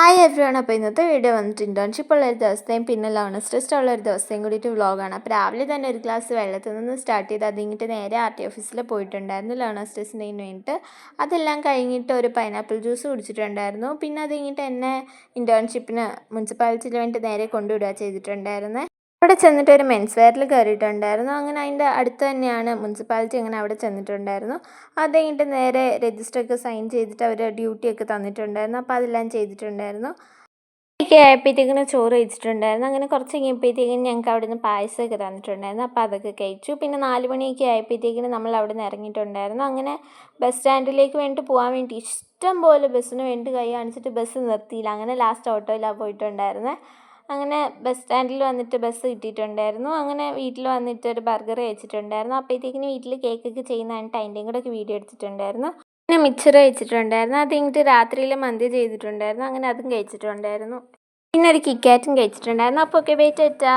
Hi everyone. അപ്പോൾ ഇന്നത്തെ video വന്നിട്ട് ഇൻറ്റേൺഷിപ്പ് ഉള്ളൊരു ദിവസത്തെയും പിന്നെ ലേണേഴ്സ് ടെസ്റ്റ് ഉള്ളൊരു ദിവസത്തെയും കൂടിയിട്ട് വ്ളോഗാണ്. അപ്പോൾ രാവിലെ തന്നെ ഒരു ഗ്ലാസ് വെള്ളത്തിൽ നിന്ന് സ്റ്റാർട്ട് ചെയ്ത് അത് കഴിഞ്ഞിട്ട് നേരെ RT ഓഫീസിൽ പോയിട്ടുണ്ടായിരുന്നു ലേണേഴ്സ് ടെസ്റ്റിന് വേണ്ടിയിട്ട്. അതെല്ലാം കഴിഞ്ഞിട്ട് ഒരു പൈനാപ്പിൾ ജ്യൂസ് കുടിച്ചിട്ടുണ്ടായിരുന്നു. പിന്നെ അത് കഴിഞ്ഞിട്ട് എന്നെ ഇൻറ്റേൺഷിപ്പിന് മുനിസിപ്പാലിറ്റിയിൽ വേണ്ടിയിട്ട് നേരെ കൊണ്ടുവിടുക ചെയ്തിട്ടുണ്ടായിരുന്നത്. അവിടെ ചെന്നിട്ട് ഒരു മെൻസ് വെയറിൽ കയറിയിട്ടുണ്ടായിരുന്നു. അങ്ങനെ അതിൻ്റെ അടുത്ത് തന്നെയാണ് മുനിസിപ്പാലിറ്റി. അങ്ങനെ അവിടെ ചെന്നിട്ടുണ്ടായിരുന്നു. അത് കഴിഞ്ഞിട്ട് നേരെ രജിസ്റ്ററൊക്കെ സൈൻ ചെയ്തിട്ട് അവർ ഡ്യൂട്ടിയൊക്കെ തന്നിട്ടുണ്ടായിരുന്നു. അപ്പോൾ അതെല്ലാം ചെയ്തിട്ടുണ്ടായിരുന്നു. ഒക്കെ ആയപ്പോഴത്തേക്കിന് ചോറ് കഴിച്ചിട്ടുണ്ടായിരുന്നു. അങ്ങനെ കുറച്ച് കഴിഞ്ഞപ്പോഴത്തേക്കിനും ഞങ്ങൾക്ക് അവിടെ നിന്ന് പായസമൊക്കെ തന്നിട്ടുണ്ടായിരുന്നു. അപ്പോൾ അതൊക്കെ കഴിച്ചു. പിന്നെ 4 മണിയൊക്കെ ആയപ്പോഴത്തേക്കിന് നമ്മൾ അവിടെ നിന്ന് ഇറങ്ങിയിട്ടുണ്ടായിരുന്നു. അങ്ങനെ ബസ് സ്റ്റാൻഡിലേക്ക് വേണ്ടിയിട്ട് പോകാൻ വേണ്ടി ഇഷ്ടം പോലെ ബസ്സിന് വേണ്ടി കൈ കാണിച്ചിട്ട് ബസ് നിർത്തിയില്ല. അങ്ങനെ ലാസ്റ്റ് ഓട്ടോയിലാണ് പോയിട്ടുണ്ടായിരുന്നത്. അങ്ങനെ ബസ് സ്റ്റാൻഡിൽ വന്നിട്ട് ബസ് കിട്ടിയിട്ടുണ്ടായിരുന്നു. അങ്ങനെ വീട്ടിൽ വന്നിട്ട് ഒരു ബർഗർ കഴിച്ചിട്ടുണ്ടായിരുന്നു. അപ്പോഴത്തേക്കിന് വീട്ടിൽ കേക്കൊക്കെ ചെയ്യുന്നതായിട്ട് അതിൻ്റെയും കൂടെ ഒക്കെ വീഡിയോ എടുത്തിട്ടുണ്ടായിരുന്നു. പിന്നെ മിക്സർ കഴിച്ചിട്ടുണ്ടായിരുന്നു. അത് കഴിഞ്ഞിട്ട് രാത്രിയിൽ മന്തി ചെയ്തിട്ടുണ്ടായിരുന്നു. അങ്ങനെ അതും കഴിച്ചിട്ടുണ്ടായിരുന്നു. പിന്നെ ഒരു കിക്കാറ്റും കഴിച്ചിട്ടുണ്ടായിരുന്നു. അപ്പോൾ ഓക്കെ, വെയിറ്റ് ചെയ്താ